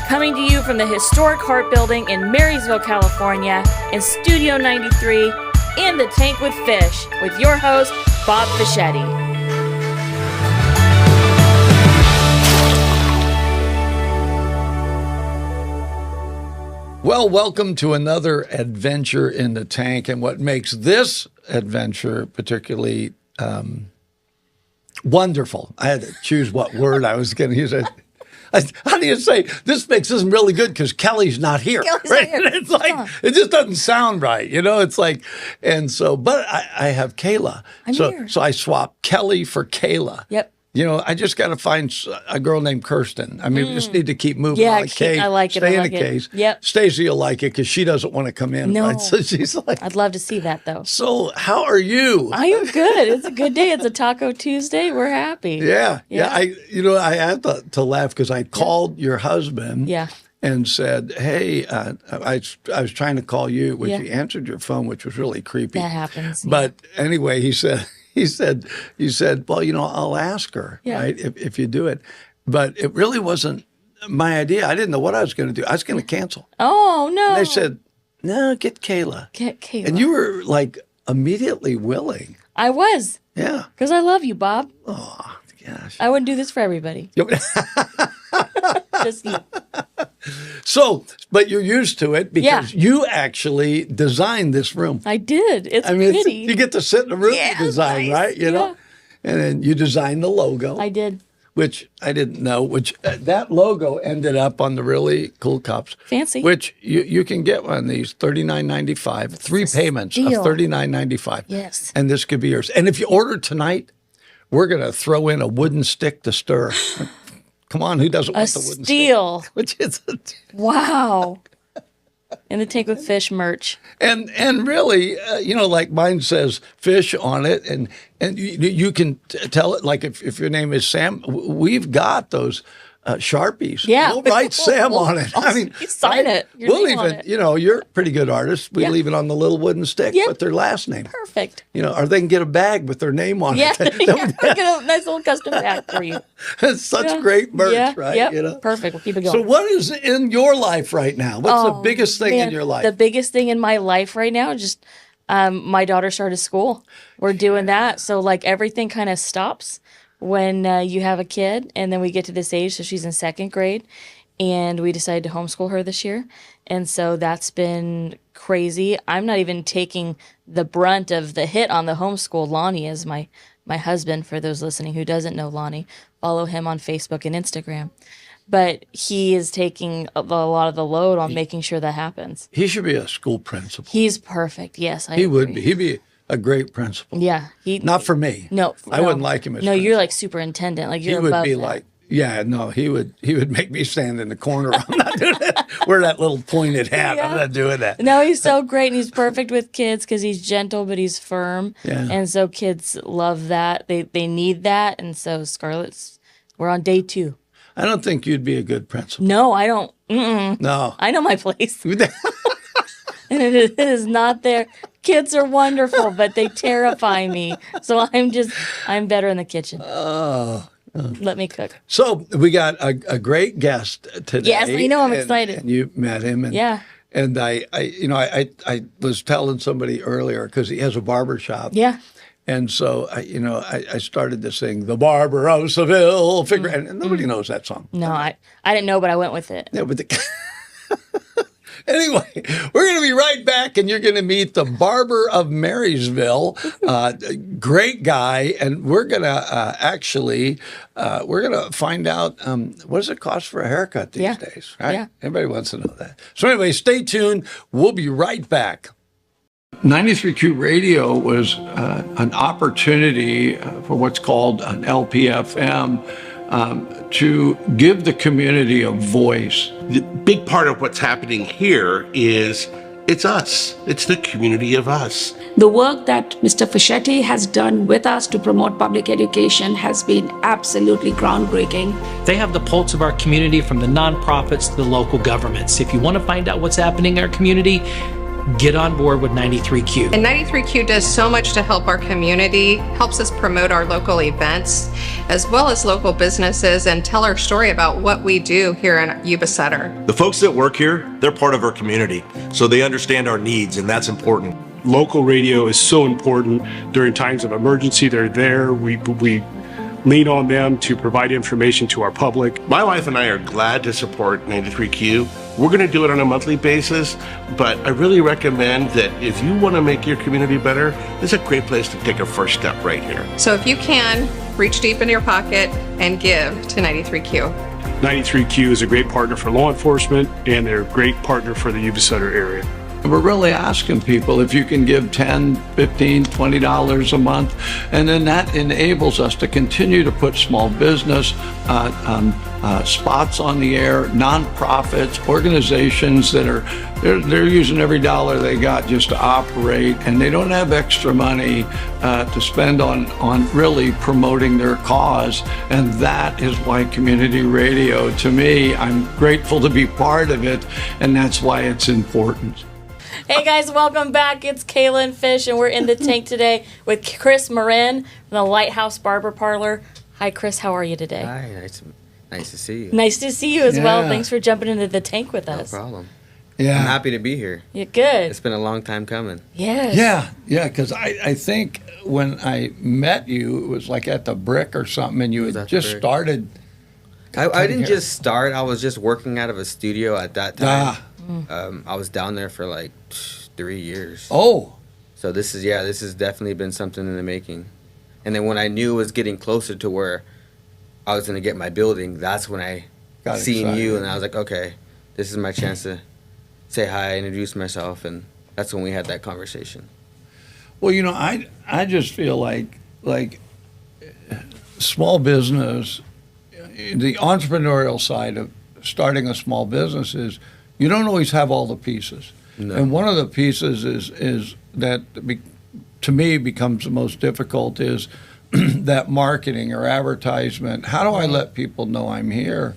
Coming to you from the historic Hart Building in Marysville, California, in Studio 93, in the Tank with Fish, with your host, Bob Fischetti. Well, welcome to another adventure in the tank. And what makes this adventure particularly wonderful, I had to choose what word I was going to use. How do you say, this makes this really good because Kelly's not here. Right? It's like, it just doesn't sound right. You know, it's like, and so, but I have Kayla. So I swapped Kelly for Kayla. Yep. You know, I just got to find a girl named Kirsten. I mean, we just need to keep moving. Yeah, Kate, I like it. Stay I in like the it. case. Yep. Stacey will like it because she doesn't want to come in. No. Right? So she's like, I'd love to see that, though. so how are you? I am good. It's a good day. It's a Taco Tuesday. We're happy. Yeah. I had to laugh because I called your husband. Yeah. And said, hey, I was trying to call you, which you answered your phone, which was really creepy. That happens. But anyway, he said, well, you know, I'll ask her, right, if you do it. But it really wasn't my idea. I didn't know what I was going to do. I was going to cancel. Oh, no. And they said, no, get Kayla. Get Kayla. And you were like immediately willing. I was. Yeah. Because I love you, Bob. Oh, gosh. I wouldn't do this for everybody. Just you. So, but you're used to it because you actually designed this room. I did. It's pretty. You get to sit in a room you design, right? You know, and then you designed the logo. I did. Which I didn't know. Which that logo ended up on the really cool cups. Fancy. Which you can get one of these $39.95. Three payments of $39.95. Yes. And this could be yours. And if you order tonight, we're going to throw in a wooden stick to stir. Come on, who doesn't want the wooden steel. stick? Which is wow. And the Tank with Fish merch. And really, you know, like mine says fish on it, and you can tell it, like if your name is Sam, we've got those Sharpies. Yeah. We'll write Sam on it. I mean, you sign it. We'll even, you know, you're a pretty good artist. We leave it on the little wooden stick, but their last name. Perfect. You know, or they can get a bag with their name on it. We'll get a nice little custom bag for you. It's such great merch, right? Yep. You know? Perfect. We'll keep it going. So what is in your life right now? What's the biggest thing in your life? The biggest thing in my life right now is just my daughter started school. We're doing that. So like everything kind of stops when you have a kid, and then we get to this age, so she's in second grade, and we decided to homeschool her this year. And so that's been crazy. I'm not even taking the brunt of the hit on the homeschool. Lonnie is my husband, for those listening who doesn't know Lonnie. Follow him on Facebook and Instagram. But he is taking a lot of the load on making sure that happens. He should be a school principal. He's perfect. Yes, He would be. He'd be a great principal. Yeah. Not for me. No. I wouldn't like him as No, principal. you're like superintendent. Like you're He would above be that. like, he would make me stand in the corner. I'm not doing that. Wear that little pointed hat. I'm not doing that. No, he's so great, and he's perfect with kids because he's gentle, but he's firm. Yeah. And so kids love that. They need that. And so we're on day 2. I don't think you'd be a good principal. No, I don't. Mm-mm. No. I know my place. And it is not there. Kids are wonderful, but they terrify me. So I'm better in the kitchen. Let me cook. So we got a great guest today. Yes, I know. I'm excited. And you met him. And, And I was telling somebody earlier, because he has a barber shop. Yeah. And so, I started to sing "The Barber of Seville," and nobody knows that song. No, I didn't know, but I went with it. Yeah, but anyway, we're going to be right back, and you're going to meet the Barber of Marysville, great guy, and we're going to find out what does it cost for a haircut these days, right? Yeah. Everybody wants to know that. So anyway, stay tuned. We'll be right back. 93Q Radio was an opportunity for what's called an LPFM to give the community a voice. The big part of what's happening here is it's us. It's the community of us. The work that Mr. Fischetti has done with us to promote public education has been absolutely groundbreaking. They have the pulse of our community, from the nonprofits to the local governments. If you want to find out what's happening in our community, get on board with 93Q. And 93Q does so much to help our community, helps us promote our local events, as well as local businesses, and tell our story about what we do here in Yuba Sutter. The folks that work here, they're part of our community, so they understand our needs, and that's important. Local radio is so important during times of emergency. They're there. We lean on them to provide information to our public. My wife and I are glad to support 93Q. We're going to do it on a monthly basis, but I really recommend that if you want to make your community better, this is a great place to take a first step right here. So if you can, reach deep into your pocket and give to 93Q. 93Q is a great partner for law enforcement, and they're a great partner for the Yuba Sutter area. We're really asking people if you can give $10, $15, $20 a month, and then that enables us to continue to put small business spots on the air, nonprofits, organizations that are they're using every dollar they got just to operate, and they don't have extra money to spend on really promoting their cause. And that is why community radio, to me, I'm grateful to be part of it, and that's why it's important. Hey guys, welcome back. It's Kayla and Fish, and we're in the tank today with Chris Marin from the Lighthouse Barber Parlour. Hi, Chris. How are you today? Hi. Nice to see you. Nice to see you as well. Thanks for jumping into the tank with us. No problem. Yeah. I'm happy to be here. You're good. It's been a long time coming. Yes. Yeah, because I think when I met you, it was like at the Brick or something, and you had just started. I didn't just start. I was just working out of a studio at that time. I was down there for like 3 years. Oh. So this has definitely been something in the making. And then when I knew it was getting closer to where I was going to get my building, that's when I seen excited. You, and I was like, okay, this is my chance to say hi, introduce myself, and that's when we had that conversation. Well, you know, I just feel like small business, the entrepreneurial side of starting a small business is you don't always have all the pieces. No. And one of the pieces is that to me becomes the most difficult is that marketing or advertisement. How do I let people know I'm here?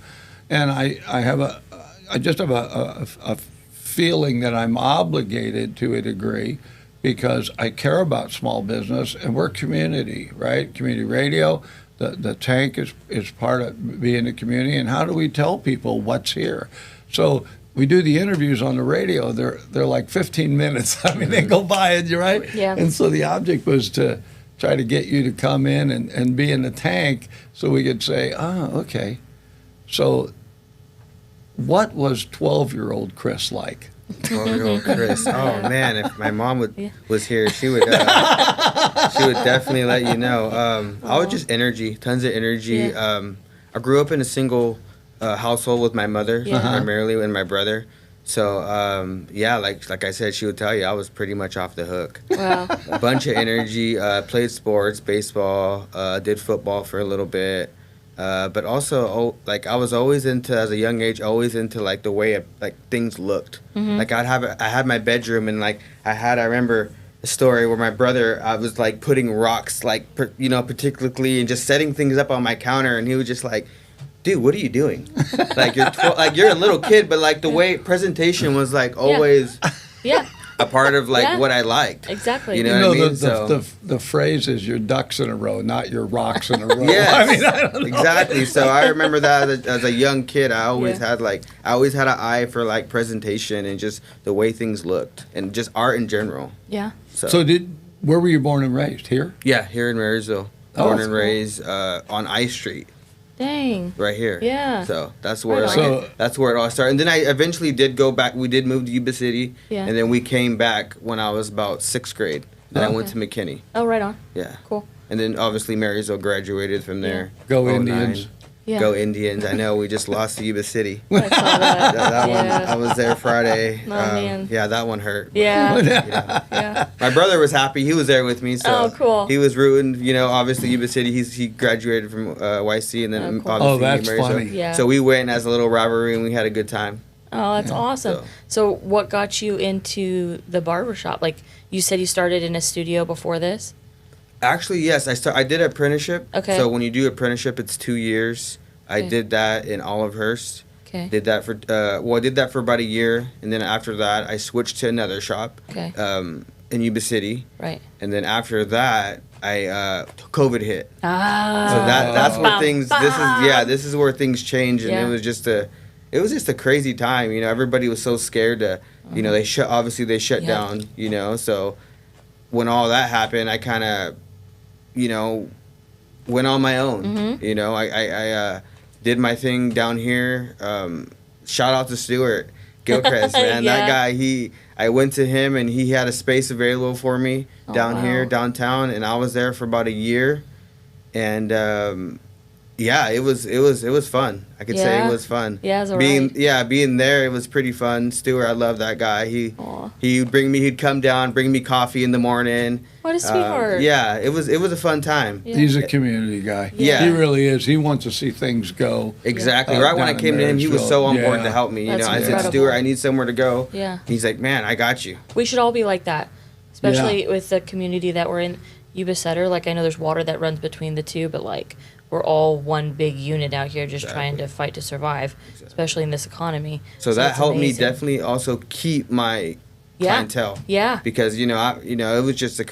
And I just have a feeling that I'm obligated to a degree because I care about small business, and we're community, right? Community radio. The tank is part of being a community, and how do we tell people what's here? So we do the interviews on the radio. They're like 15 minutes. I mean, they go by, and you're right. Yeah. And so the object was to try to get you to come in and be in the tank so we could say, okay. So what was 12-year-old Chris like? 12-year-old Chris. Oh man, if my mom was here, she would definitely let you know. I was just energy, tons of energy. Yeah. I grew up in a single household with my mother primarily, and my brother. So like I said, she would tell you I was pretty much off the hook. Wow. A bunch of energy. Played sports, baseball. Did football for a little bit. But also, I was always into, as a young age, always into like the way things looked. Mm-hmm. Like I had my bedroom, and I remember a story where my brother, I was like putting rocks, particularly, and just setting things up on my counter, and he was just like, "Dude, what are you doing? Like you're a little kid, but like the way presentation was like always." Yeah. A part of what I liked. Exactly. You know what I mean? The phrase is your ducks in a row, not your rocks in a row. Yes, I mean, I don't know. Exactly. So I remember that as a young kid, I always had an eye for like presentation and just the way things looked and just art in general. Yeah. So where were you born and raised? Here? Yeah, here in Marysville. Born and raised on I Street. Dang. Right here. Yeah. So that's where that's where it all started. And then I eventually did go back. We did move to Yuba City. Yeah. And then we came back when I was about 6th grade. Then I went to McKinney. Oh, right on. Yeah. Cool. And then obviously Marysville graduated from there. Go Indians. Yeah. Go Indians. I know we just lost to Yuba City. I saw that. that one, I was there Friday. Oh, man. Yeah, that one hurt. Yeah. Yeah. My brother was happy. He was there with me. So cool. He was rooting, obviously Yuba City. He graduated from YC and then obviously that's Marysville. funny. Yeah. So we went as a little rivalry and we had a good time. Oh, that's awesome. So what got you into the barbershop? Like you said you started in a studio before this? Actually, yes. I did apprenticeship. Okay. So when you do apprenticeship, it's 2 years. I did that in Olivehurst. Okay. Did that for I did that for about a year, and then after that, I switched to another shop. Okay. In Yuba City. Right. And then after that, COVID hit. Ah. So that's where things. This is where things changed, and Yeah. it was just a crazy time. You know, everybody was so scared to. You know, they shut down. You know, so when all that happened, I kind of, you know, went on my own. Mm-hmm. You know, I did my thing down here. Shout out to Stuart Gilchrist, man. Yeah. That guy, I went to him and he had a space available for me here downtown, and I was there for about a year, and it was fun. I could say it was fun. Yeah, it was alright. Being there, it was pretty fun. Stuart, I love that guy. He'd come down, bring me coffee in the morning. What a sweetheart. It was a fun time. Yeah. He's a community guy. Yeah. He really is. He wants to see things go. Exactly. Right when I came to him, he was so on board to help me. You That's know, I said, incredible. Stuart, I need somewhere to go. Yeah. He's like, man, I got you. We should all be like that, especially with the community that we're in. Yuba Sutter, like I know there's water that runs between the two, but like we're all one big unit out here just trying to fight to survive, especially in this economy. So that it's helped me amazing. definitely also keep my clientele. Yeah. Because it was just it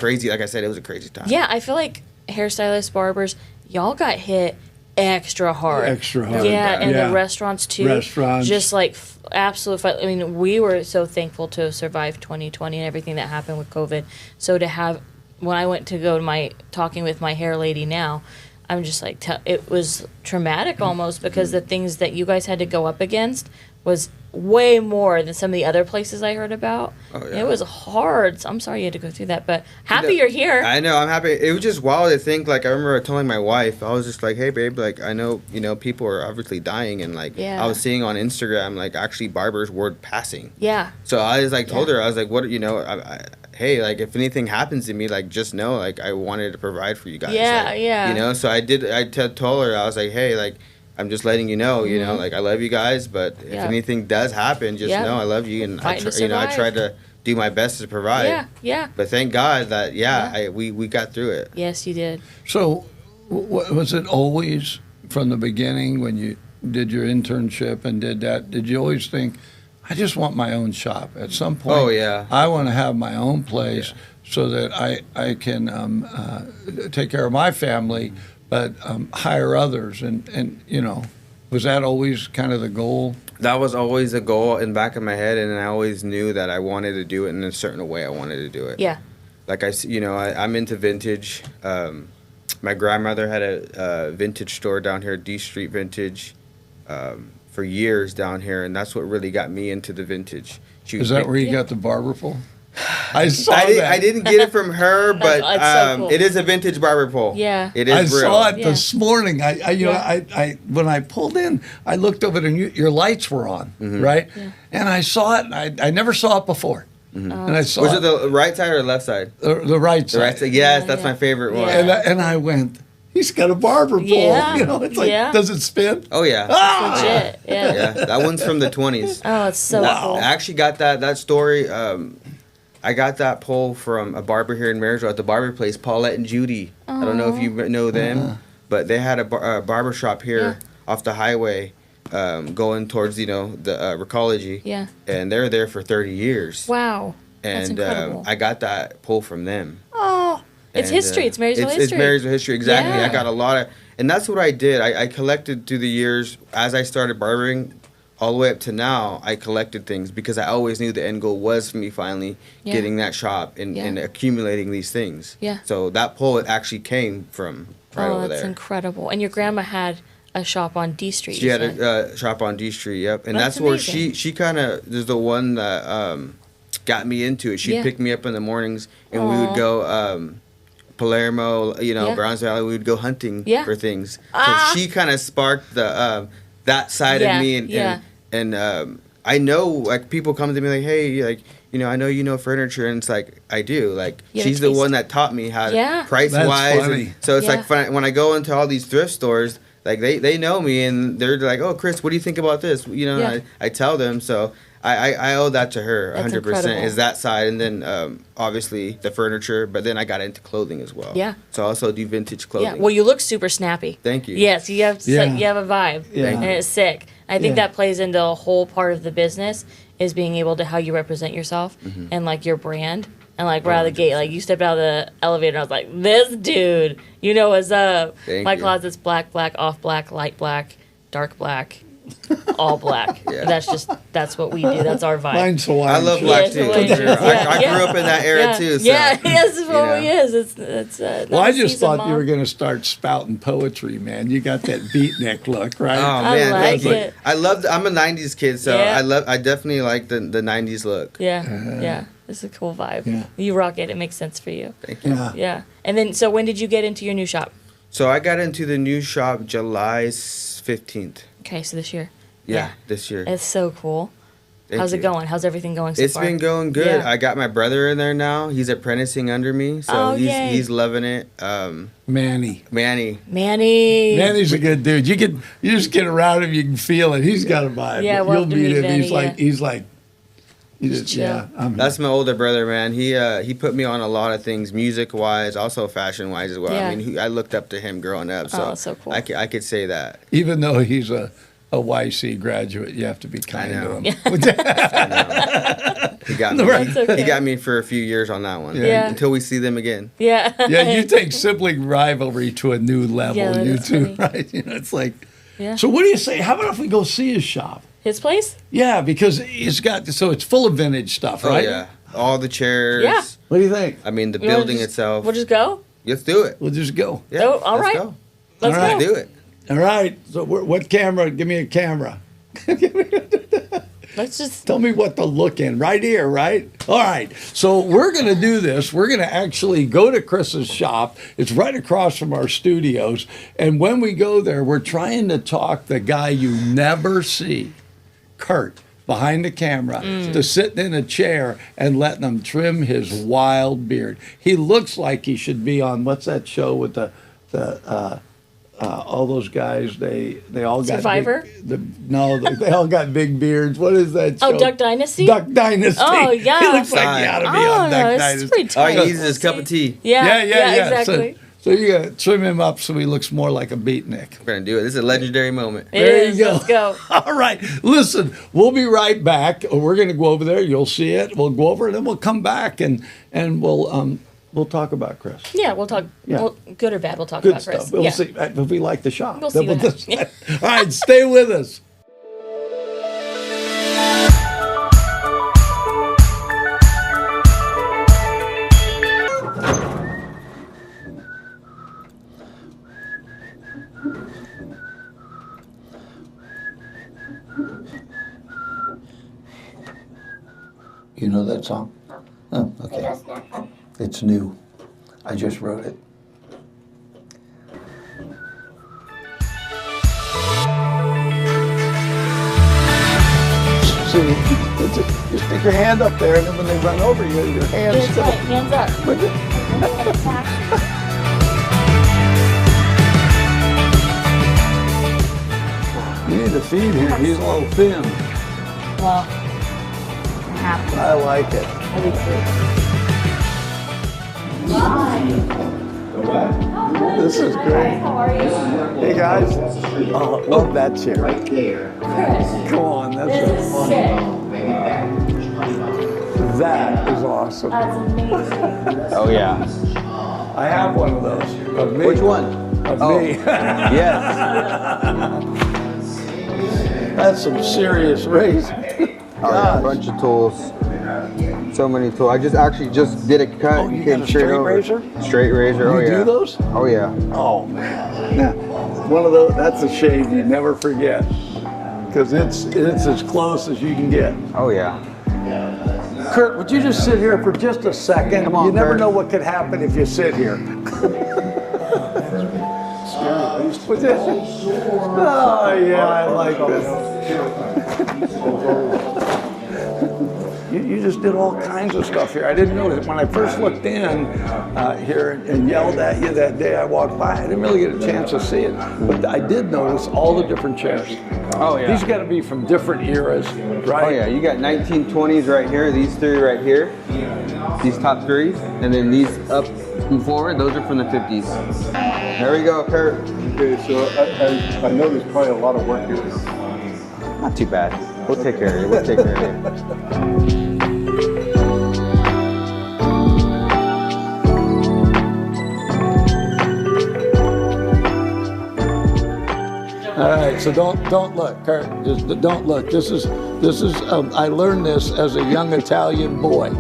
was a crazy time. Yeah, I feel like hairstylists, barbers, y'all got hit extra hard. Extra hard. Yeah, and Yeah. the restaurants too. Restaurants. Just like absolute fight. I mean, we were so thankful to have survived 2020 and everything that happened with COVID. So to have, when I went to go to my talking with my hair lady now, I'm just like, it was traumatic almost because the things that you guys had to go up against was way more than some of the other places I heard about. Oh, yeah. It was hard. So I'm sorry you had to go through that, but happy you're here. I know, I'm happy. It was just wild to think, like, I remember telling my wife, I was just like, hey, babe, like, I know, people are obviously dying, and, like, Yeah. I was seeing on Instagram, like, actually barbers were passing. Yeah. So I was like, told her, I was like, what, hey, like, if anything happens to me, like, just know, like, I wanted to provide for you guys. Yeah, like, yeah. So I told her, I was like, hey, like, I'm just letting you know, like, I love you guys, but if anything does happen, just know I love you, and I try to do my best to provide. Yeah, yeah. But thank God that, we got through it. Yes, you did. So, was it always from the beginning when you did your internship and did that? Did you always think, I just want my own shop at some point? Oh, yeah. I want to have my own place so that I can take care of my family, but hire others. And was that always kind of the goal? That was always a goal in the back of my head, and I always knew that I wanted to do it in a certain way. I wanted to do it. Yeah. Like I'm into vintage. My grandmother had a vintage store down here, D Street Vintage, for years down here, and that's what really got me into the vintage. Is that where you got the barber pole? I saw that. I didn't get it from her, but so cool. it is a vintage barber pole. Yeah. It is I real. saw it this morning. I when I pulled in, I looked over it and your lights were on, right? Yeah. And I saw it. And I never saw it before. Mm-hmm. And I saw Was it the right side or the left side? The right side. The right side. Yes, that's my favorite one. And I went, he's got a barber pole. Yeah. It's like, does it spin? Oh, yeah. Legit. Yeah. Yeah, that one's from the 20s. Oh, it's so cool. I actually got that story. I got that pole from a barber here in Marysville at the barber place, Paulette and Judy. I don't know if you know them, but they had a barber shop here off the highway going towards, the Recology. Yeah. And they're there for 30 years. Wow. That's And incredible. I got that pole from them. Oh, it's And, history. It's Marysville history. It's Marysville history, exactly. Yeah. I got a lot of, and that's what I did. I collected through the years as I started barbering. All the way up to now, I collected things because I always knew the end goal was for me finally getting that shop and accumulating these things. Yeah. So that pole actually came from over there. Oh, that's incredible. And your grandma had a shop on D Street. She had a shop on D Street, yep. And that's where she kind of is the one that got me into it. She'd pick me up in the mornings and we would go Palermo, Browns Valley. We would go hunting for things. So she kind of sparked the that side of me and I know, like, people come to me like, hey, like, I know you know furniture, and it's like, I do. Like, she's the one that taught me how to price-wise. So it's like, when I go into all these thrift stores, like, they know me, and they're like, oh, Chris, what do you think about this? I tell them, so I owe that to her, 100%, incredible. Is that side, and then obviously the furniture, but then I got into clothing as well. Yeah. So I also do vintage clothing. Yeah. Well, you look super snappy. Thank you. Yes, you have a vibe, and it's sick. I think that plays into a whole part of the business is being able to how you represent yourself and like your brand. And like right out of the gate, like you stepped out of the elevator and I was like, this dude, you know what's up. My closet's black, black, off black, light black, dark black, all black. That's what we do. That's our vibe. Mine's Hawaiian. I love black too. I grew up in that era too. So, this is what we is. It's well, I just thought you were going to start spouting poetry, man. You got that beatnik look, right? Oh man, like it. I'm a '90s kid, so I definitely like the '90s look. Yeah. It's a cool vibe. Yeah. You rock it. It makes sense for you. Thank you. Yeah. And then, so when did you get into your new shop? So I got into the new shop July 15th. Okay, so this year. Yeah, this year. It's so cool. How's it going? How's everything going so far? It's been going good. I got my brother in there now. He's apprenticing under me, so he's loving it. Manny's Manny's a good dude. You just get around him, you can feel it. He's got a vibe. Yeah, you'll meet him. Manny, he's like. That's my older brother, man. He put me on a lot of things, music wise, also fashion wise as well. Yeah. I mean, I looked up to him growing up, so cool. I could say that. Even though he's a YC graduate, you have to be kind to him. I know. He got me. Okay. He got me for a few years on that one. Yeah. Until we see them again. Yeah. You take sibling rivalry to a new level. You two, right? It's like. Yeah. So what do you say? How about if we go see his shop? His place? Yeah, because he's got it's full of vintage stuff, right? Oh yeah, all the chairs. Yeah. What do you think? I mean, the building itself. We'll just go. Let's do it. We'll just go. Yeah. Oh, all right. Go. Let's go. Do it. All right. So what camera? Give me a camera. Let's just tell me what to look in. Right here, right? All right. So we're going to do this. We're going to actually go to Chris's shop. It's right across from our studios. And when we go there, we're trying to talk the guy you never see, Kurt, behind the camera, to sitting in a chair and letting him trim his wild beard. He looks like he should be on, what's that show with all those guys, they all got Survivor? They all got big beards. What is that show? Oh, Duck Dynasty? Duck Dynasty. Oh, yeah. He looks like he ought to be on Duck Dynasty. Pretty tight. All he needs is his cup of tea. Yeah, exactly. So you got to trim him up so he looks more like a beatnik. We're going to do it. This is a legendary moment. There you go. Let's go. All right. Listen, we'll be right back. We're going to go over there. You'll see it. We'll go over it, and then we'll come back, and we'll talk about Chris. Yeah, we'll talk. Yeah. Well, good or bad, we'll talk Good about Chris. stuff. We'll see if we like the shop. We'll see what happens. All right, stay with us. You know that song? Oh, okay. It's new. I just wrote it. See, you stick your hand up there, and then when they run over you, your hands That's right, hands up. You need to feed him. He's a little thin. Well, happy. I like it. I do too. This is great. How are you? Hey guys. Oh, love that chair. Right there. Come on, that's that is awesome. That's amazing. Oh yeah. I have one of those. Of me. Which one? Of me. Yes. That's some serious raising. Oh, yeah, a bunch of tools. So many tools. I actually just did a cut. Oh, you got a straight razor? Straight razor. You Oh yeah. do those? Oh yeah. Oh man. Yeah. One of those. That's a shave you never forget, because it's as close as you can get. Oh yeah. Kurt, would you just sit here for just a second? Come on, you never Kurt. know what could happen if you sit here. Oh yeah, I like this. You just did all kinds of stuff here. I didn't notice. When I first looked in here and yelled at you that day I walked by, I didn't really get a chance to see it. But I did notice all the different chairs. Oh yeah. These got to be from different eras, right? Oh yeah. You got 1920s right here. These three right here. These top threes, and then these up and forward. Those are from the 50s. There we go, Kurt. Okay, so I know there's probably a lot of work here. Not too bad. We'll take care of you. We'll take care of you. All right, so don't look, Kurt. Just don't look. This is. I learned this as a young Italian boy.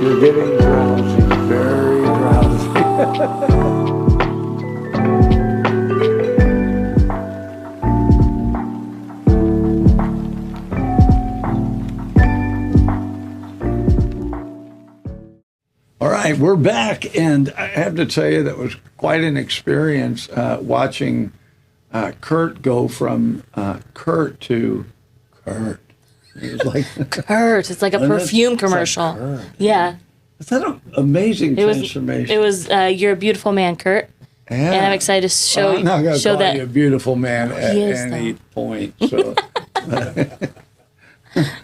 You're getting drowsy, very drowsy. All right, we're back, and I have to tell you that was quite an experience watching Kurt go from Kurt to Kurt. It was like Kurt. It's like a perfume commercial. Like yeah. Is that an amazing transformation? It was You're a Beautiful Man, Kurt. Yeah. And I'm excited to show I'm not going to show call that. you a beautiful man at He is, any though. point. So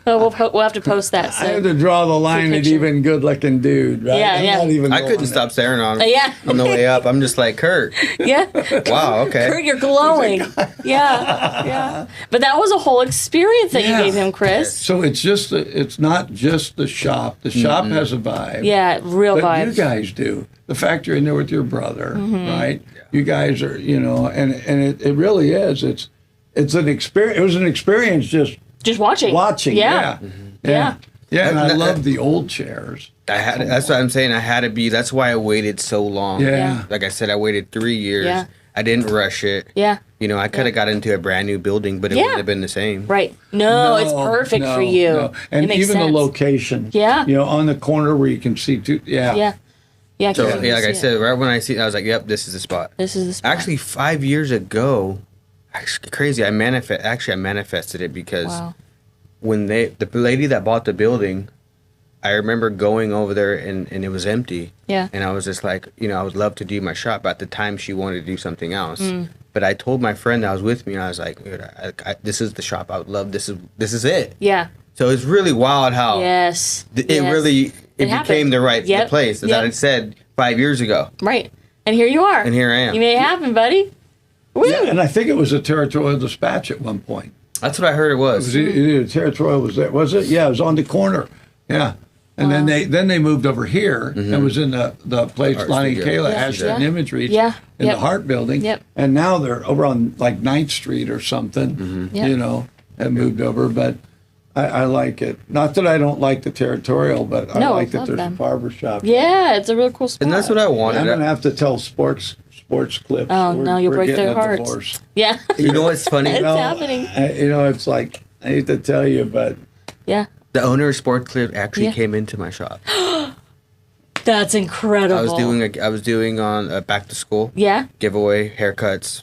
We'll have to post that. I had to draw the line at picture. even good-looking dude, right? Yeah, I'm yeah. not even I going couldn't there. stop staring on him. Yeah. On the way up, I'm just like, Kurt. Yeah. Wow, okay. Kurt, you're glowing. Yeah. But that was a whole experience that Yeah. you gave him, Chris. So it's not just the shop. The shop has a vibe. Yeah, real But vibes. you guys do. The fact you're in there with your brother, right? You guys are, and it really is. It's an experience. It was an experience just watching. Yeah. Yeah. Yeah, and I love the old chairs. That's what I'm saying. I had to be. That's why I waited so long. Yeah. Like I said, I waited 3 years. Yeah. I didn't rush it. Yeah. I could have got into a brand new building, but it wouldn't have been the same. Right. No, it's perfect for you. No. And it makes even sense. the location. Yeah. On the corner where you can see two. Yeah. Yeah. Yeah. So, you like see I it. said, right when I see it, I was like, yep, this is the spot. This is the spot. Actually, 5 years ago, crazy, I manifested it because Wow. when the lady that bought the building, I remember going over there and it was empty. Yeah. And I was just like, I would love to do my shop. But at the time, she wanted to do something else. Mm. But I told my friend that was with me, and I was like, dude, this is the shop I would love. This is it. Yeah. So it's really wild how Yes. it Yes. really it happened. became the Yep. place that Yep. I said 5 years ago. Right. And here you are. And here I am. You made it happen, buddy. Woo. Yeah, and I think it was a territorial dispatch at one point. That's what I heard it was. Either territorial was there, was it? Yeah, it was on the corner. Yeah. And then they moved over here and was in the place Art Lonnie and studio. Kayla, Yeah. Ashton Yeah. and Imagery Yeah. in Yep. the Hart building. Yep. And now they're over on like 9th Street or something, Yep. and moved over. But I like it. Not that I don't like the territorial, but I No, like that love there's them. a barber shop. Yeah, it's a real cool spot. And that's what I wanted. I'm going to have to tell sports clips. Oh, no, you'll break getting their a hearts. divorce. Yeah. You know what's funny? It's happening. It's like, I hate to tell you, but Yeah. The owner of Sport Clip actually Yeah. came into my shop. That's incredible. I was doing on back to school Yeah. giveaway, haircuts,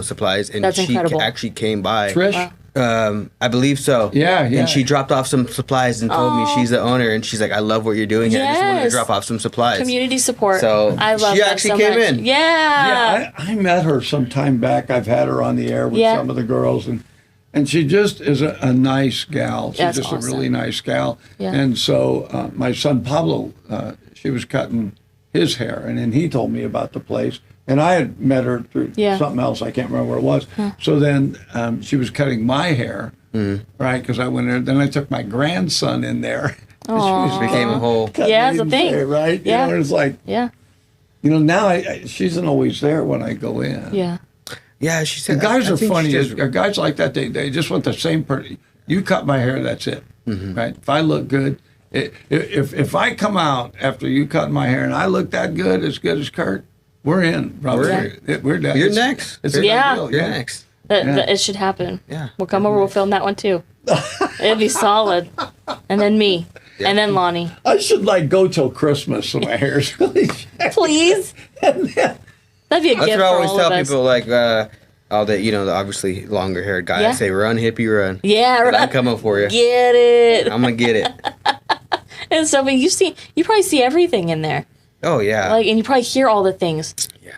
supplies, and That's she incredible. actually came by. Trish? I believe so. Yeah. And she dropped off some supplies and told me she's the owner, and she's like, I love what you're doing here. I just wanted to Yes. drop off some supplies. Community support. So, I love she that actually so came much. in. Yeah. Yeah, I met her some time back. I've had her on the air with Yeah. some of the girls, and she just is a nice gal. She's That's just awesome. a really nice gal. Yeah. And so my son Pablo, she was cutting his hair, and then he told me about the place. And I had met her through Yeah. something else. I can't remember what it was. So then she was cutting my hair, right? Because I went in. Then I took my grandson in there. It became a whole. Yeah, it's a Cutting thing. his hair, right? Yeah. And it's like, Yeah. now she isn't always there when I go in. Yeah. Yeah, she The said. guys I are think funny. she just- Guys like that, they just want the same person. You cut my hair, that's it, right? If I look good, if I come out after you cut my hair and I look that good as Kurt, we're in, brother. We're done. You're It's- next. It's a Yeah. done deal, You're next. It should happen. Yeah. We'll come over. We'll film that one too. It'd be solid. And then me. And then Lonnie. I should go till Christmas so my hair's really shaggy. Please. That'd be a That's gift what I for always all tell of us. people, like, all the, the obviously longer haired guy. I Yeah. say, run, hippie, run. Yeah, But I'm right. coming for you. Get it. I'm going to get it. And so, but you probably see everything in there. Oh yeah. Like, and you probably hear all the things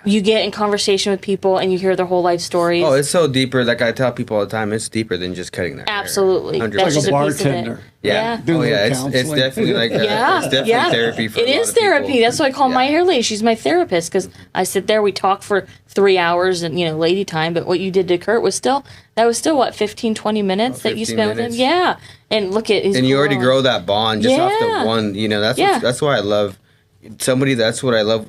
you get in conversation with people, and you hear their whole life stories. Oh, it's so deeper. Like I tell people all the time, it's deeper than just cutting their hair. Absolutely. 100%. That's Like just a a piece of it. bartender. Yeah. Do Oh a yeah, little it's counseling. definitely like it's definitely therapy for It a lot is of people. therapy. That's why I call my hair lady. She's my therapist, because I sit there, we talk for 3 hours and, lady time. But what you did to Kurt was still what, 15, 20 minutes that you 15 spent with him? minutes. Yeah. And look at his And you already grown. grow that bond just off Yeah. the one. Yeah. That's why I love somebody. That's what I love.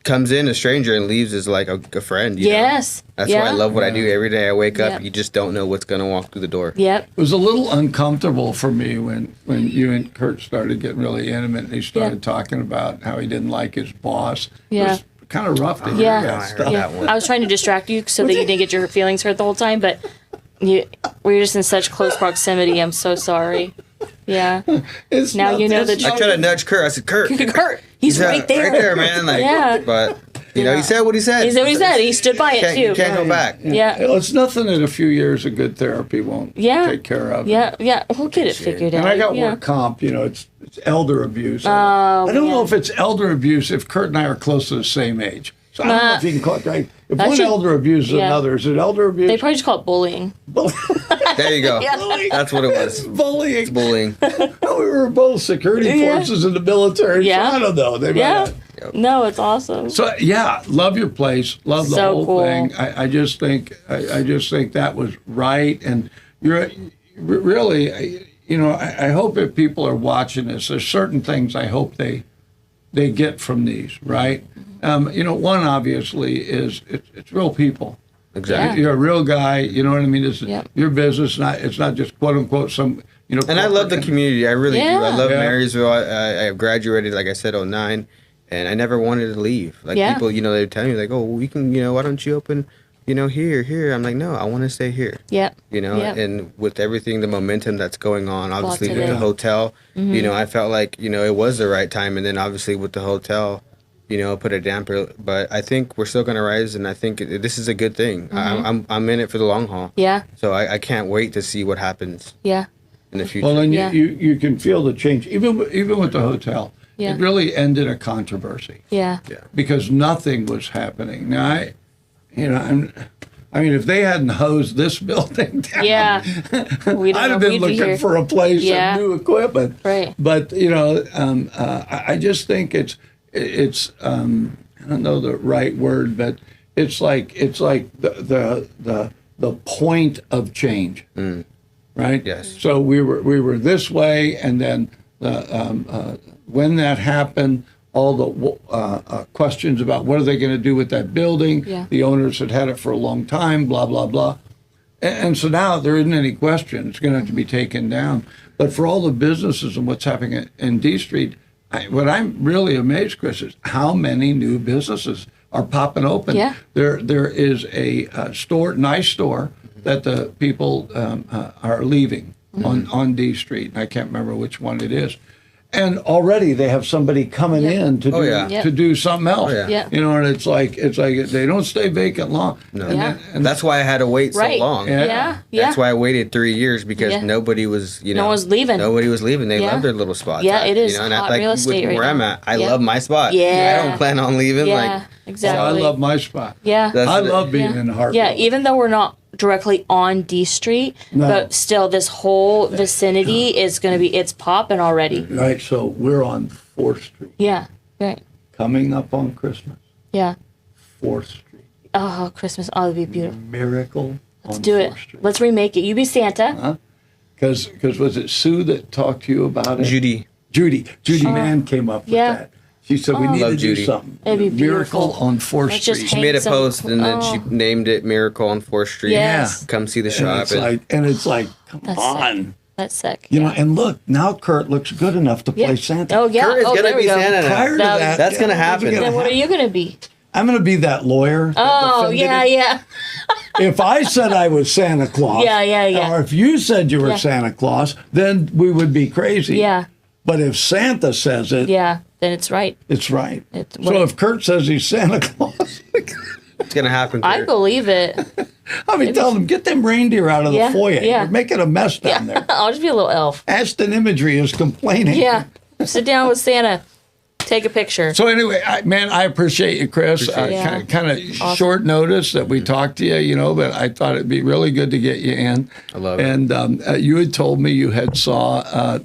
Comes in a stranger and leaves as like a friend. you know? Yes. That's why I Yeah. love what I do every day. I wake up. Yep. You just don't know what's gonna walk through the door. Yep. It was a little uncomfortable for me when you and Kurt started getting really intimate, and he started talking about how he didn't like his boss. It Yeah. was kind of rough to hear Yeah. that I stuff. heard that one. I was trying to distract you so that you didn't get your feelings hurt the whole time, but we were just in such close proximity. I'm so sorry. Yeah. It's Now not- you know it's the I not- tried to nudge Kurt. I said, Kurt, Kurt, he's right there. right there, man. Like, Yeah. But he said what he said. He said what he said. He stood by it, You too. can't go back. Yeah. It's nothing that a few years of good therapy won't Yeah. take care of. Yeah. Yeah. We'll get it figured out. And I got yeah. work comp, it's elder abuse. Oh, I don't know yeah. if it's elder abuse if Kurt and I are close to the same age. So I don't know if you can call it right. If That one should- elder abuses yeah. another, is it elder abuse? They probably just call it bullying. There you go. That's what it was. Bullying. It's bullying. We were both security Yeah. forces in the military. Yeah. So I don't know. They might Yeah. have- No, it's awesome. So love your place, love the So whole cool. thing. I just think that was right, and you're really, I hope if people are watching this, there's certain things I hope they get from these, right? One obviously is it's real people. Exactly. You're a real guy. You know what I mean? It's Yep. your business. It's not just quote unquote some. And I love the community. I really do. I love Yeah. Marysville. I graduated, like I said, 09, and I never wanted to leave. Like Yeah. people, they tell me like, oh, we can, why don't you open, here? I'm like, no, I want to stay here. Yep. Yep. And with everything, the momentum that's going on, obviously of with the it. hotel, Mm-hmm. I felt like, it was the right time. And then obviously with the hotel, put a damper. But I think we're still going to rise, and I think this is a good thing. I'm in it for the long haul. Mm-hmm. Yeah. So I can't wait to see what happens Yeah. in the future. Well, and Yeah. you can feel the change, even with the hotel. Yeah. It really ended a controversy Yeah. because nothing was happening. Now, if they hadn't hosed this building down, Yeah. I'd have been looking for a place Yeah. and new equipment. Right. But I just think it's I don't know the right word, but it's like the point of change, right? Yes. So we were this way, and then when that happened, all the questions about what are they going to do with that building. Yeah. The owners had it for a long time, blah, blah, blah. And so now there isn't any question. It's going to have to be taken down. But for all the businesses and what's happening in D Street, what I'm really amazed, Chris, is how many new businesses are popping open. Yeah. There is a nice store that the people are leaving on D Street. I can't remember which one it is. And already they have somebody coming in to do yeah. Yep. to do something else. Oh, yeah. Yeah. And it's like they don't stay vacant long. No. And, Yeah. and That's why I had to wait Right. so long. Yeah. Yeah. Yeah. That's why I waited 3 years because Yeah. nobody was, No one was leaving. Nobody was leaving. They Yeah. love their little spots. Yeah, it is and hot like real estate with right where I'm now. at, I Yeah. love my spot. Yeah. I don't plan on leaving. Yeah. Like, I Exactly. love my spot. Yeah. That's I the- love being Yeah. in Hartford. Yeah, even though we're not directly on D Street, No. but still this whole vicinity is going to be, it's popping already. Right. So we're on 4th Street. Yeah, right. Coming up on Christmas. Yeah. 4th Street. Oh, Christmas. Oh, it'd be beautiful. Miracle Let's on do 4th it. Street. Let's remake it. You be Santa. Because was it Sue that talked to you about it? Judy. Judy Mann came up with Yeah. that. She said we need Love to do Judy. something. It'd be Miracle beautiful. on 4th Let's just Street. She made a Some- post and then she oh. named it Miracle on 4th Street. Yes. Come see the And shop. it's like, come That's on. sick. That's sick. And look, now Kurt looks good enough to Yeah. play Santa. Oh, yeah. Kurt is Oh, gonna there we be go. Santa now. Prior to That- that, That's gonna what's happen. gonna Then what are you going to be? I'm going to be that lawyer. that Oh, defended yeah, it. yeah. If I said I was Santa Claus, Yeah. or if you said you were Yeah. Santa Claus, then we would be crazy. Yeah. But if Santa says it, Yeah. Then it's right. it's right. It's- So if Kurt says he's Santa Claus, It's going to happen. I Kurt. believe it. I'll be telling him, get them reindeer out of Yeah, the foyer. yeah. You're making a mess down there. I'll just be a little elf. Ashton Imagery is complaining. Yeah. Sit down with Santa. Take a picture. So anyway, I appreciate you, Chris. Yeah. Kind of Awesome. short notice that we talked to you, but I thought it'd be really good to get you in. I love it. And you had told me you had saw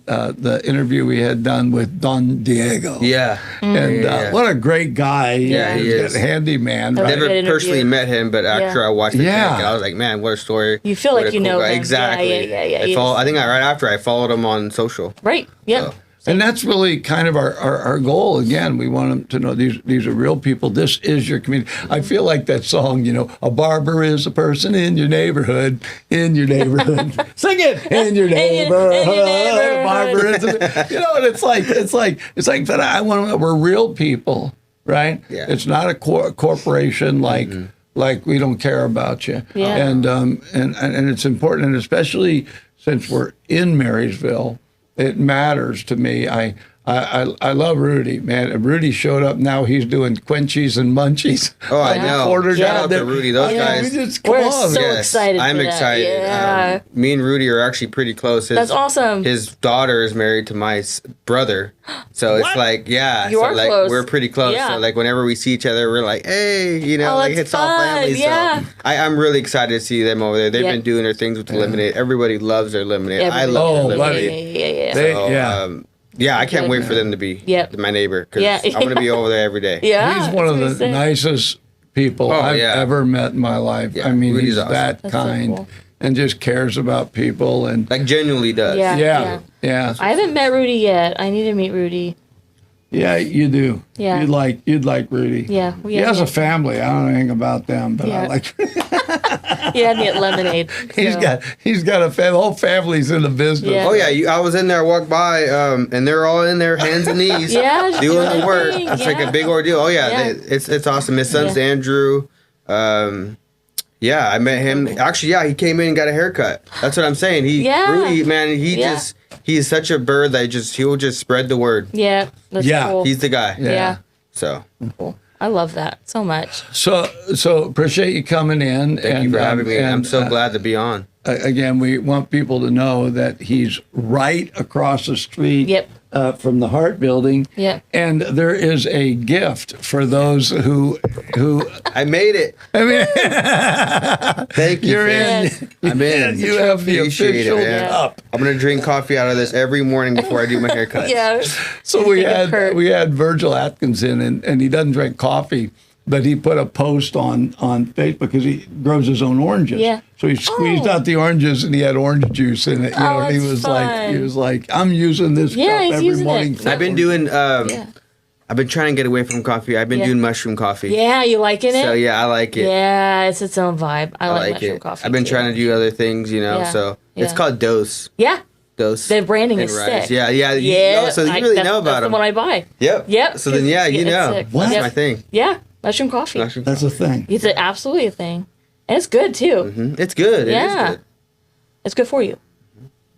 the interview we had done with Don Diego. Yeah. And what a great guy. Yeah, he is. Handyman. That was Right? a good Never personally interview. met him, but after I watched the Yeah. tank, I was like, man, what a story. You feel What like a you know guy. him. Exactly. Yeah. I think right after I followed him on social. Right. Yeah. So. And that's really kind of our goal. Again, we want them to know these are real people. This is your community. I feel like that song, a barber is a person in your neighborhood, in your neighborhood. Sing it in your neighborhood. A barber is, and it's like that. I want to. We're real people, right? Yeah. It's not a corporation like. Like we don't care about you, Yeah. and it's important, and especially since we're in Marysville. It matters to me. I love Rudy, man. Rudy showed up. Now he's doing Quenchies and Munchies. Oh, I know. Quarter Shout down out there. to Rudy. Those guys. We're so excited. I'm for that. excited. Yeah. Me and Rudy are actually pretty close. That's awesome. His daughter is married to my brother, so it's like, yeah, You so are like close. we're pretty close. Yeah. So like whenever we see each other, we're like, hey, like that's it's all fun. family. Yeah. So I'm really excited to see them over there. They've Yeah. been doing their things with the lemonade. Everybody loves their lemonade. I Everybody love Oh, their buddy. lemonade. They- So, I can't wait for them to be my neighbor because Yeah. I'm going to be over there every day. Yeah. He's one of that's the what he said. nicest people Oh, I've yeah. ever met in my life. Yeah, I mean, Rudy's he's awesome. that That's so kind cool. and just cares about people. And Like genuinely does. Yeah. yeah. I haven't met Rudy yet. I need to meet Rudy. Yeah, you do. Yeah. You'd like Rudy. Yeah. He has a family. I don't know anything about them, but I Yeah. like. He had me at Lemonade. He's so. got a family. The whole family's in the business. Yeah. Oh yeah, I was in there, I walked by, and they're all in there, hands and knees, Yeah, just doing doing the work. their thing, It's like yeah. a big ordeal. Oh yeah, Yeah. it's awesome. His son's Yeah. Andrew. I met him. Actually, he came in and got a haircut. That's what I'm saying. Rudy, man, he's such a bird that he'll just spread the word. Yeah. That's Yeah. cool. He's the guy. yeah. So Cool. I love that so much. So appreciate you coming in. thank you for having me. I'm so glad to be on. Again, we want people to know that he's right across the street Yep. From the Hart Building. Yep. And there is a gift for those who I made it. I mean, Thank you. you're fam. in. I'm in. You have the Appreciate it, official man. cup. I'm gonna drink coffee out of this every morning before I do my haircut. Yeah. So Kurt. we had Virgil Atkinson, and he doesn't drink coffee, but he put a post on Facebook because he grows his own oranges. Yeah. So he squeezed out the oranges, and he had orange juice in it. And he that's was fun. like, I'm using this Yeah, cup he's every using morning. it. I've been doing. Yeah. I've been trying to get away from coffee. I've been Yeah. doing mushroom coffee. Yeah, you liking it? So yeah, I like it. Yeah, it's its own vibe. I I like like mushroom it. coffee. I've been too. trying to do other things, Yeah. So it's Yeah. called Dose. Yeah. Dose. The branding and is rice. sick. Yeah. Yeah. So you really know about that's them. the one I buy. Yep. Yep. So then, yeah, you it's know. sick. That's Yep. my thing. Yeah, mushroom coffee. Mushroom That's a thing. It's absolutely a thing. And it's good too. It's good. It Yeah. is good. It's good for you.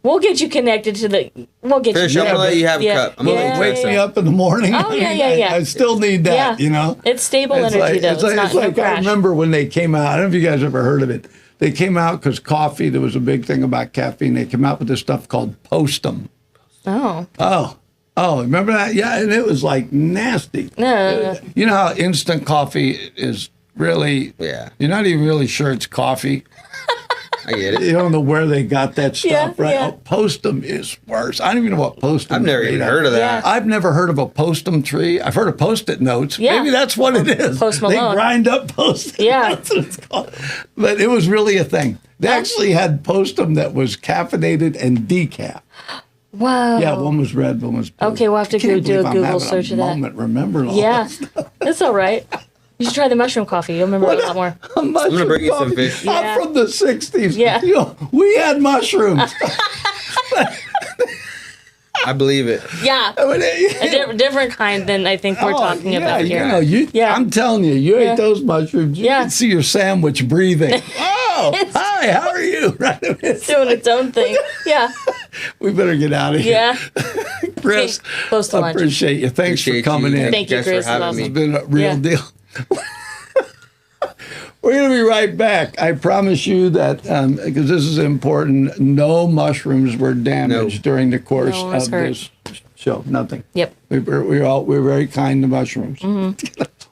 We'll get you connected to the. We'll get Fish, you. I'm gonna let you have Yeah. a cup. I'm gonna let Yeah. you Wake take me some. up in the morning. Oh, yeah. I still need that, Yeah. It's stable It's energy though. It's like, no I crash. remember when they came out. I don't know if you guys ever heard of it. They came out because coffee, there was a big thing about caffeine. They came out with this stuff called Postum. Oh. Remember that? Yeah, and it was like nasty. No. You know how instant coffee is really, Yeah. you're not even really sure it's coffee. I get it. You don't know where they got that stuff, Yeah, right? yeah. Oh, Postum is worse. I don't even know what Postum I've never is even made heard of that. Yeah. I've never heard of a Postum tree. I've heard of Post-it notes. Yeah. Maybe that's what it is. Post They Malone. grind up Post-it Yeah. notes. That's what it's called. But it was really a thing. They actually had Postum that was caffeinated and decaf. Wow. Yeah, one was red, one was blue. Okay, we'll have to I can't do a believe I'm Google having search of that. moment remembering all Yeah. that stuff. It's all right. You should try the mushroom coffee. You'll remember a lot more. I'm gonna bring you some fish. Yeah. I'm from the 60s. Yeah. You know, we had mushrooms. I believe it. Yeah. I mean, A different kind than I think we're talking about here. Yeah. I'm telling you, you Yeah. ate those mushrooms. You Yeah. can see your sandwich breathing. Oh, hi, how are you? It's doing its own thing. Yeah. We better get out of here. Yeah. Chris, Okay, close to lunch. appreciate you. Thanks Appreciate for coming you. in. Thank you, guys for Chris. having It's me. It's been a real Yeah. deal. We're going to be right back. I promise you that, because this is important, no mushrooms were damaged during the course No one was of hurt. this show. Nothing. Yep. We're very kind to mushrooms.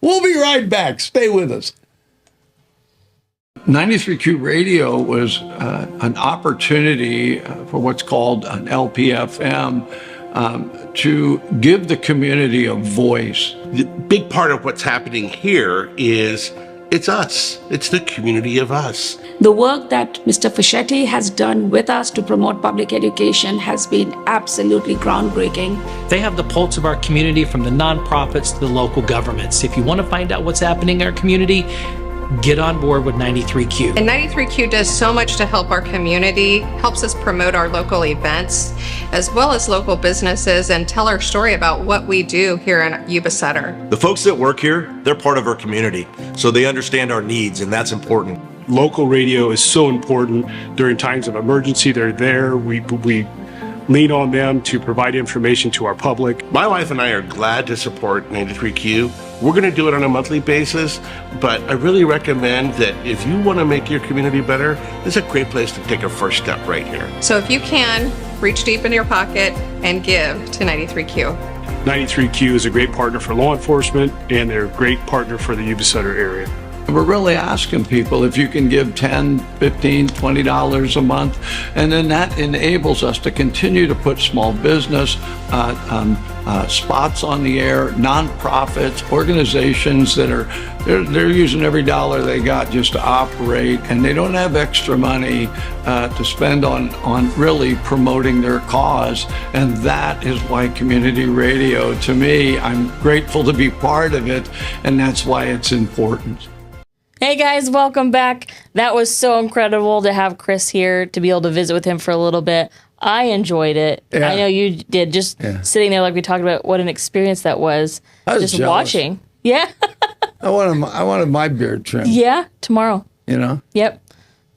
We'll be right back. Stay with us. 93Q Radio was an opportunity for what's called an LPFM to give the community a voice. The big part of what's happening here is it's us. It's the community of us. The work that Mr. Fischetti has done with us to promote public education has been absolutely groundbreaking. They have the pulse of our community, from the nonprofits to the local governments. If you want to find out what's happening in our community, get on board with 93Q. And 93Q does so much to help our community, helps us promote our local events, as well as local businesses, and tell our story about what we do here in Yuba Sutter. The folks that work here, they're part of our community, so they understand our needs, and that's important. Local radio is so important during times of emergency. They're there. We lean on them to provide information to our public. My wife and I are glad to support 93Q. We're going to do it on a monthly basis, but I really recommend that if you want to make your community better, this is a great place to take a first step right here. So if you can, reach deep into your pocket and give to 93Q. 93Q is a great partner for law enforcement, and they're a great partner for the Yuba Sutter area. We're really asking people if you can give $10, $15, $20 a month, and then that enables us to continue to put small business spots on the air, nonprofits, organizations that they're using every dollar they got just to operate, and they don't have extra money to spend on really promoting their cause. And that is why community radio, to me, I'm grateful to be part of it, and that's why it's important. Hey guys, welcome back. That was so incredible to have Chris here, to be able to visit with him for a little bit. I enjoyed it. Yeah. I know you did. Just sitting there, like we talked about, what an experience that was. I was just jealous. Watching. Yeah. I wanted my beard trimmed. Yeah, tomorrow. You know? Yep.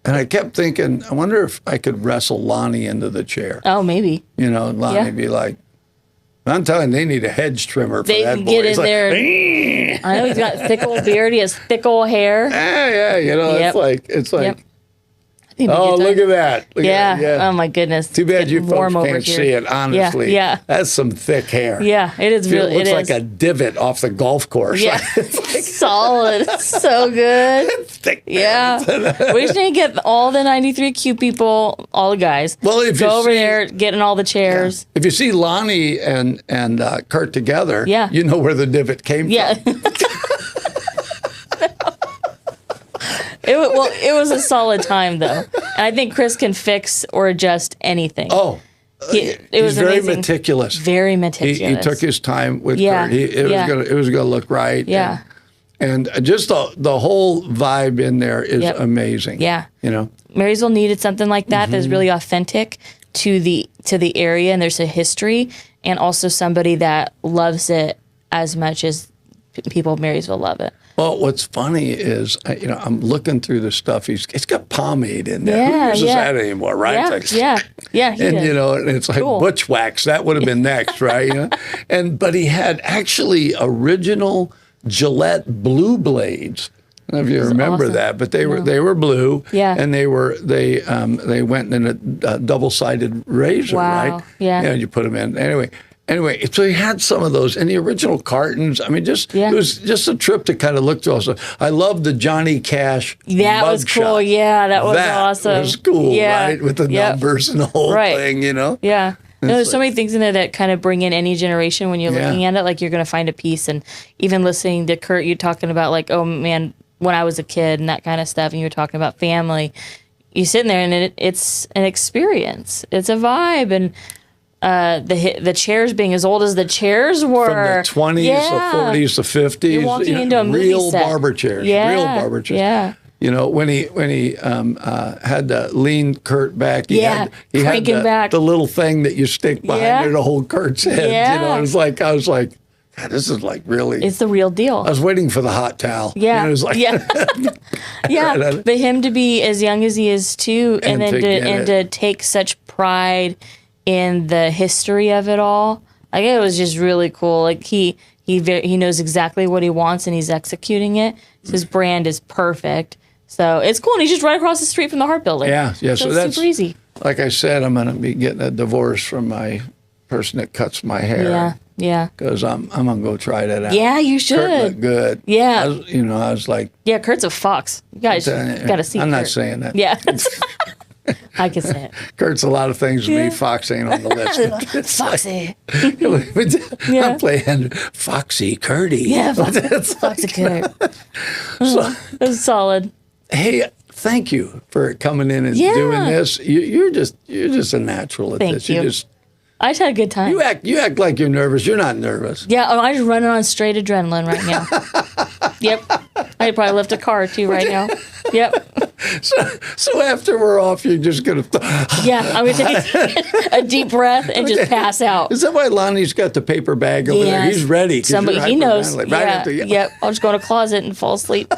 And I kept thinking, I wonder if I could wrestle Lonnie into the chair. Oh, maybe. You know, Lonnie be like, I'm telling you, they need a hedge trimmer for they that can boy. get He's in like, there. I know he's got thick old beard. He has thick old hair. Yeah, you know, Yep. it's like, Yep. I think oh, we look get at that. Look yeah. at that. Oh my goodness. Too bad It's you getting warm folks over can't here. see it, honestly. Yeah. That's some thick hair. Yeah, it is really. It looks It like is. a divot off the golf course. Yeah. Solid. So good. Thick Yeah. We just need to get all the 93Q people, all the guys. Well, if go you over see- there, get in all the chairs. If you see Lonnie and Kurt together, Yeah. you know where the divot came Yeah. from. It was a solid time though, and I think Chris can fix or adjust anything. Oh, it he's was very amazing. meticulous. Very meticulous. He took his time with Yeah. Kurt. It was gonna look right. Yeah. And just the whole vibe in there is Yep. amazing. Yeah. You know. Marysville needed something like that that's really authentic to the area, and there's a history, and also somebody that loves it as much as people of Marysville love it. Well, what's funny is, I'm looking through the stuff. It's got pomade in there. Who Yeah, uses yeah. that anymore, right? Yeah, It's like, yeah. He and did. and it's like Cool. butch wax. That would have been next, right? You know? But he had actually original Gillette blue blades. I don't know if you remember awesome. that, but they were blue. Yeah. And they went in a double-sided razor, Wow. right? Yeah. You put them in Anyway, so he had some of those in the original cartons. I mean, it was just a trip to kind of look through. Also, I love the Johnny Cash. That was mugshot. cool. Yeah, that was awesome. That was cool, Yeah. right? With the Yep. numbers and the whole Right. thing, you know? Yeah. No, there's so like- many things in there that kind of bring in any generation when you're Yeah. looking at it. Like, you're going to find a piece. And even listening to Kurt, you talking about, like, oh, man, when I was a kid and that kind of stuff, and you were talking about family, you sitting there and it's an experience. It's a vibe. And the chairs being as old as the chairs were. From the 20s, Yeah. the 40s, the 50s. You're walking into a movie real set. barber chairs. Yeah. Real barber chairs. Yeah. You know, when he had to lean Kurt back, he Yeah, had cranking back. the little thing that you stick behind Yeah. there to hold Kurt's head. Yeah. You know, I was like, God, this is like really. It's the real deal. I was waiting for the hot towel. Yeah. You know, it was like, Yeah. Yeah. Right. But him to be as young as he is too, and then to get to take such pride in the history of it all. Like, it was just really cool. Like, he knows exactly what he wants and he's executing it. So his brand is perfect. So it's cool. And he's just right across the street from the Heart Building. Yeah. So So it's that's super easy. Like I said, I'm going to be getting a divorce from my person that cuts my hair. Yeah. Because I'm gonna go try that out. Yeah, you should. Kurt looked good. Yeah. I was like, yeah, Kurt's a fox. You guys got to see. I'm not Kurt. saying that. Yeah. I can say it. Kurt's a lot of things to me. Fox ain't on the list. Foxy. I'm playing Foxy Curdy. Yeah, Foxy Kurt. It was solid. Hey, thank you for coming in and doing this. You're just a natural at this. Thank you. I just had a good time. You act like you're nervous. You're not nervous. Yeah, I'm just running on straight adrenaline right now. Yep. I'd probably lift a car too right now. Yep. So after we're off, you're just gonna. Yeah, I'm gonna take a deep breath and just pass out. Is that why Lonnie's got the paper bag over there? He's ready. Somebody he knows. Right Yep. I'll just go in a closet and fall asleep.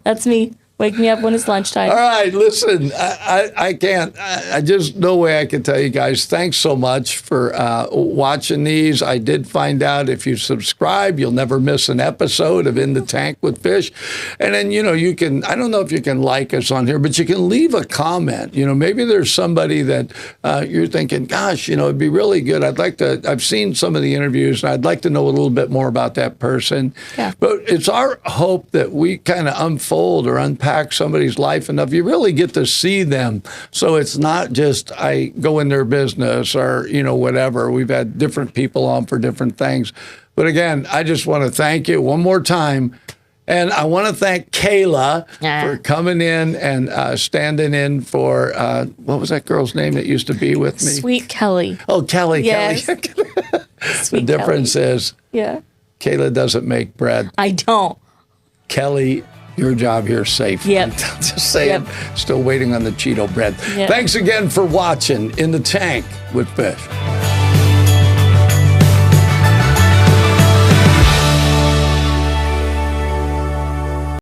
That's me. Wake me up when it's lunchtime. All right, listen, I can't. I just no way I can tell you guys. Thanks so much for watching these. I did find out if you subscribe, you'll never miss an episode of In the Tank with Fish. And then you can. I don't know if you can like us on here, but you can leave a comment. Maybe there's somebody that you're thinking, gosh, it'd be really good. I'd like to. I've seen some of the interviews, and I'd like to know a little bit more about that person. Yeah. But it's our hope that we kind of unfold or unpack somebody's life enough, you really get to see them. So it's not just I go in their business or, whatever. We've had different people on for different things. But again, I just want to thank you one more time. And I want to thank Kayla for coming in and standing in for, what was that girl's name that used to be with me? Sweet Kelly. Oh, Kelly. Yes. Kelly. Sweet The difference is Kayla doesn't make bread. I don't. Kelly, your job here is safe. Yep. Just saying. Still waiting on the Cheeto bread. Yep. Thanks again for watching In the Tank with Fish.